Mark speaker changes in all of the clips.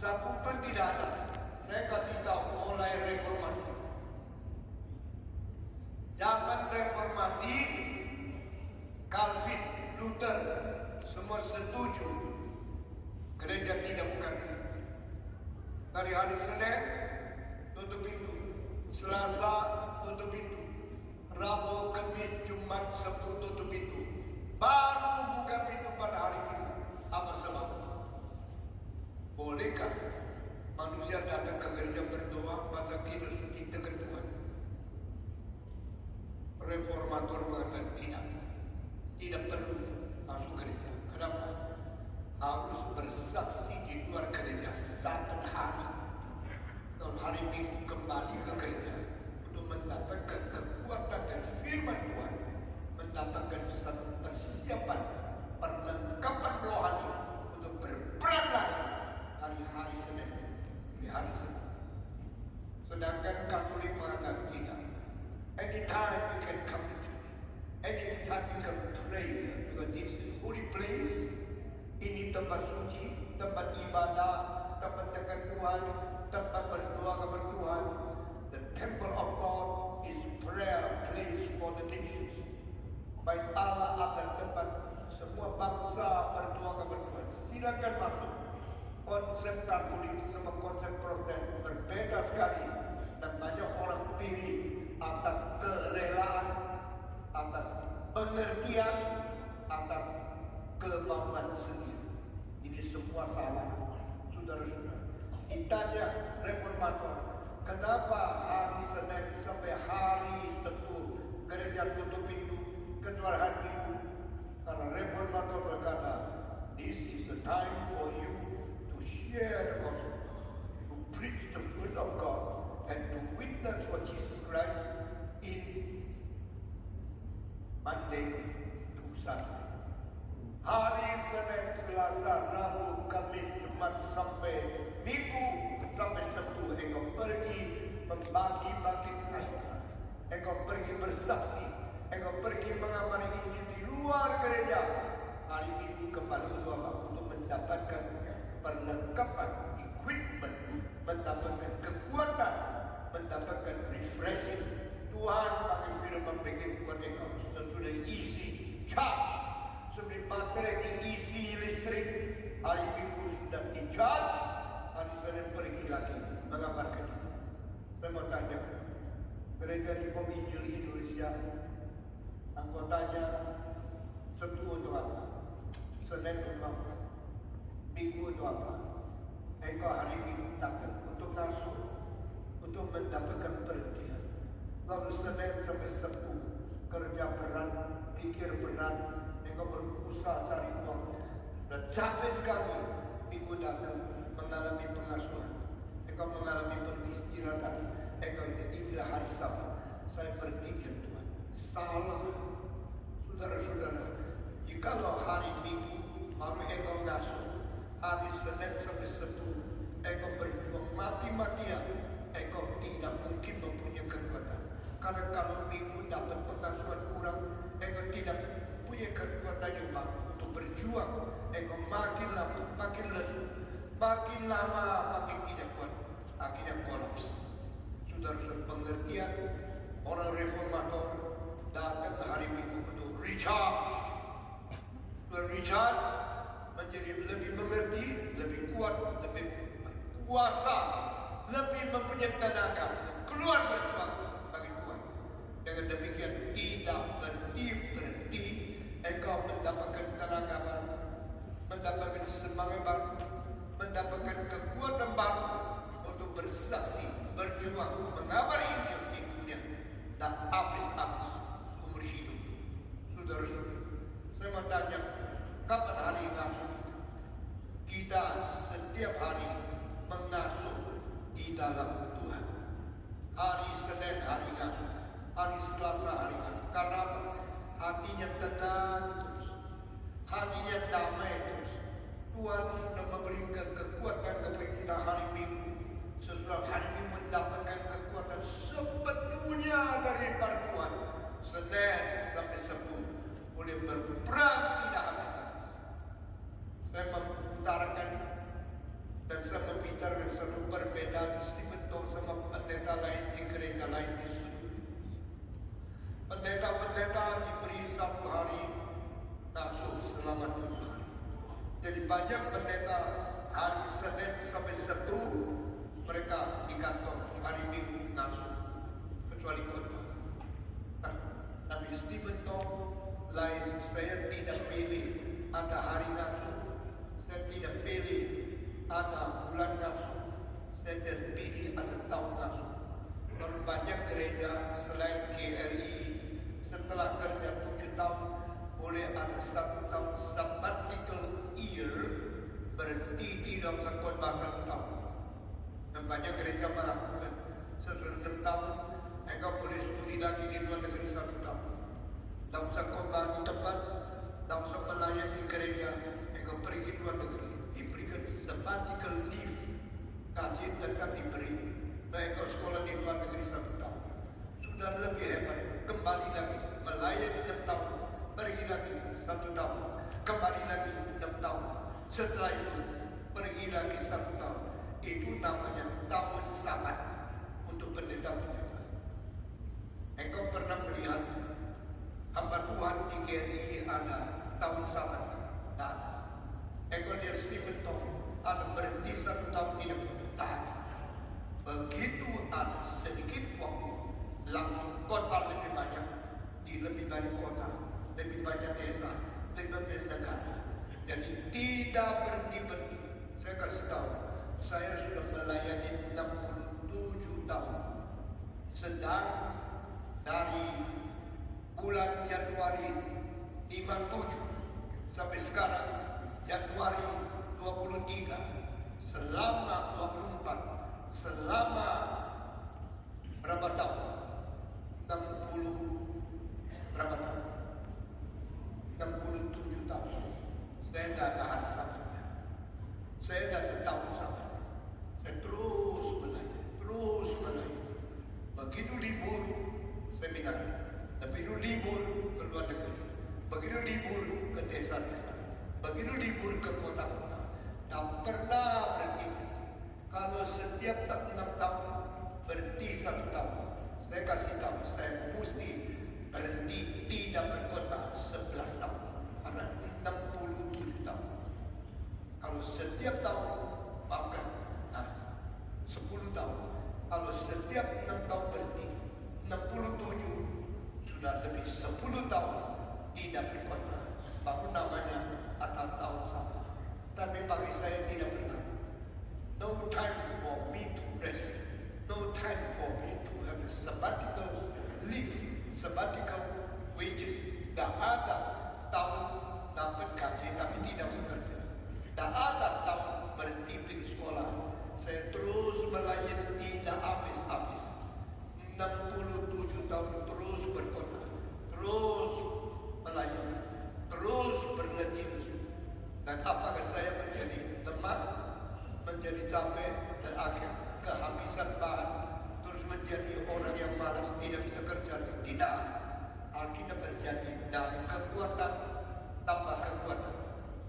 Speaker 1: Sabtu pun tidak ada. Saya kasih tahu mulai reformasi. Zaman reformasi, Calvin, Luther, semua setuju gereja tidak buka pintu. Dari hari Senin tutup pintu, Selasa tutup pintu, Rabu, Kamis, Jumat, Sabtu tutup pintu. Baru buka pintu pada hari Minggu. Apa sebab? Bolehkah manusia datang ke gereja berdoa, baca kitab suci dengan Tuhan? Reformator mengatakan tidak. Tidak perlu masuk gereja. Kenapa? Harus bersaksi di luar gereja 1 hari. Dan hari Minggu kembali ke gereja untuk mendapatkan kekuatan dan firman Tuhan, mendapatkan satu persiapan, perlengkapan rohani untuk berperang lagi dari hari Senin sampai hari Sabtu. Sedangkan Katolik mengatakan tidak. Anytime you can come to church, anytime you can pray, because this is holy place. Ini tempat suci, tempat ibadah, tempat dekat Tuhan, tempat berdoa kepada Tuhan. The temple of God is prayer place for the nations. Baik Allah agar tempat semua bangsa berdoa kepada Tuhan. Silakan masuk. Konsep Katolik sama konsep Protestan berbeda sekali, dan banyak orang pilih atas kerelaan, atas pengertian, atas kemauan sendiri. Ini semua salah, saudara-saudara. Ditanya reformator, kenapa hari Senin sampai hari Sabtu gereja tutup pintu kecuali hari Minggu? Karena reformator berkata, this is a time for you to share the gospel, to preach the word of God, and to witness for Jesus Christ in Monday to Sunday. Hari Senin, Selasa, Rabu, Kamis, Jumat sampai Minggu sampai Sabtu engkau pergi membagi-bagi anugerah. Engkau pergi bersaksi. Engkau pergi mengamari Injil di luar gereja. Hari Minggu kembali untuk apa? Untuk mendapatkan perlengkapan, equipment, mendapatkan kekuatan, mendapatkan refreshing. Tuhan pakai firman bikin kuat engkau. Sesudah isi charge, seperti baterai diisi listrik, hari Minggu sudah di charge, hari Senin pergi lagi mengabarkan itu. Saya mau tanya, Gereja Reform Injil Indonesia, anggotanya Sabtu untuk apa? Senin untuk apa? Minggu untuk apa? Engkau hari Minggu datang untuk ngasuh, untuk mendapatkan perhentian. Lalu Senin sampai Sabtu kerja berat, pikir berat, engkau berusaha cari uang, dan capek sekali. Minggu datang mengalami pengasuhan, engkau mengalami peristirahatan, engkau indah hari Sabat. Saya berpikir Tuhan, salah. Saudara-saudara, jikalau hari Minggu baru engkau ngasuh, hari Senin sampai Sabtu engkau berjuang mati-matian, engkau tidak mungkin mempunyai kekuatan. Karena kalau Minggu dapat pengasuhan kurang, engkau tidak punya kekuatan yang baru untuk berjuang. Engkau makin lama makin lesu, makin lama makin tidak kuat, akhirnya kolaps. Saudara-saudara, pengertian orang reformator datang hari Minggu untuk recharge. Sudah recharge menjadi lebih mengerti, lebih kuat, lebih berkuasa, lebih mempunyai tenaga untuk keluar berjuang bagi Tuhan. Dengan demikian tidak berhenti, engkau mendapatkan tenaga baru, mendapatkan semangat baru, mendapatkan kekuatan baru untuk bersaksi, berjuang, mengabari Injil di dunia, dan habis-habis seumur hidup. Saudara-saudara, saya mau tanya, kapan hari ngasuh kita? Kita setiap hari mengasuh di dalam Tuhan. Hari Senin hari ngasuh, hari Selasa hari ngasuh. Karena apa? Hatinya tenang terus, hatinya damai terus. Tuhan sudah memberikan kekuatan kepada kita hari Minggu. Sesudah hari Minggu mendapatkan kekuatan sepenuhnya daripada Tuhan. Senin sampai Sabtu boleh berperang tidak habis-habis. Saya mengutarakan dan saya saudara satu perbedaan Stephen Tong sama pendeta lain di gereja lain di seluruh. Pendeta-pendeta diberi 1 hari nasuh selama 7 hari. Jadi banyak pendeta hari Senin sampai Sabtu mereka di kantor, hari Minggu nasuh, kecuali khotbah. Nah, tapi Stephen Tong lain, saya tidak pilih ada hari nasuh, saya tidak pilih ada bulan nasuh, saya tidak pilih ada tahun nasuh. Kalau banyak gereja selain GRI setelah kerja 7 tahun boleh ada 1 tahun sabbatical year, berhenti di dalam khotbah 1 tahun. Dan banyak gereja melakukan setelah 6 tahun engkau boleh studi lagi di luar negeri 1 tahun. Tak usah khotbah di tempat, tak usah melayani gereja, engkau pergi di luar negeri, diberikan sabbatical leave, gaji tetap diberi. Dan engkau sekolah di luar negeri 1 tahun. Sudah lebih hebat, kembali lagi melayani 6 tahun, pergi lagi 1 tahun, kembali lagi 6 tahun. Setelah itu pergi lagi 1 tahun. Itu namanya tahun sabat untuk pendeta-pendeta. Engkau pernah melihat hamba Tuhan di GRI ada tahun sabat? Tak ada. Engkau lihat Stephen Tong ada berhenti 1 tahun tidak betul? Tak ada. Begitu ada sedikit waktu langsung khotbah lebih banyak di lebih banyak kota, lebih banyak desa, lebih banyak negara. Jadi tidak berhenti-berhenti. Saya kasih tahu, saya sudah melayani 67 tahun. Sedang dari bulan Januari 57 sampai sekarang Januari 23, selama 24, selama berapa tahun? 60 berapa tahun? 67 tahun. Saya tidak ada hari sabatnya. Saya tidak ada tahun sabatnya. Saya terus melayani. Begitu libur seminar, begitu libur ke luar negeri, begitu libur ke desa-desa, begitu libur ke kota-kota, tak pernah berhenti. Kalau setiap 6 tahun berhenti 1 tahun, saya kasih tahu, saya mesti berhenti tidak berkota 11 tahun karena 67 tahun. Kalau setiap tahun, maafkan, 10 tahun. Kalau setiap 6 tahun berhenti, 67 sudah lebih 10 tahun tidak berkota, baru namanya ada tahun sama. Tapi bagi saya tidak pernah. No time for me to rest. No time for me to have a sabbatical leave, sabbatical wages. Tak ada tahun dapat gaji tapi tidak bekerja. Tak ada tahun berhenti pergi sekolah. Saya terus melayani tidak habis-habis. 67 tahun terus berkota, terus melayani, terus berletih lesu. Dan apakah saya menjadi teman, menjadi capek, dan akhir kehabisan bahan, terus menjadi orang yang malas, tidak bisa kerja? Tidak. Alkitab berjanji dari kekuatan tambah kekuatan,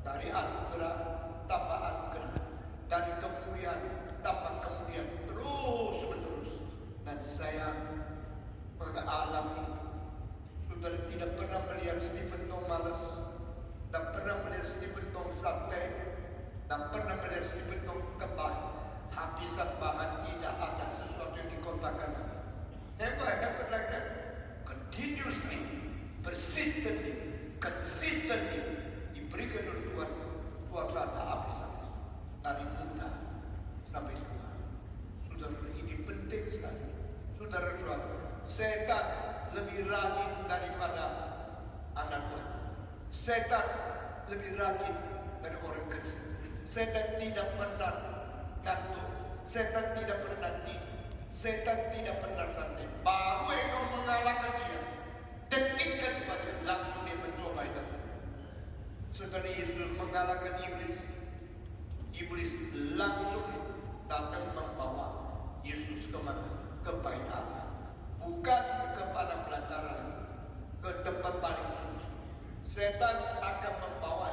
Speaker 1: dari anugerah tambah anugerah, dari kemuliaan tambah kemuliaan, terus menerus. Dan saya mengalami itu. Saudara tidak pernah melihat Stephen Tong malas, tak pernah melihat Stephen Tong santai, tak pernah melihat Stephen Tong kebal. Habisan bahan tidak ada sesuatu yang dikotakan lagi. Never happened like that. Continuously, persistently, consistently diberikan oleh Tuhan kuasa tak habis-habis dari muda sampai tua. Saudara, ini penting sekali. Saudara-saudara, setan lebih rajin daripada anak Tuhan. Setan lebih rajin dari orang kerja. Setan tidak pernah ngantuk. Setan tidak pernah tidur. Setan tidak pernah santai. Baru engkau mengalahkan dia, detik kedua dia langsung dia mencoba lagi. Setelah Yesus mengalahkan iblis, iblis langsung datang membawa Yesus kemana? Ke bait Allah. Bukan kepada belantara lagi, ke tempat paling suci. Setan akan membawa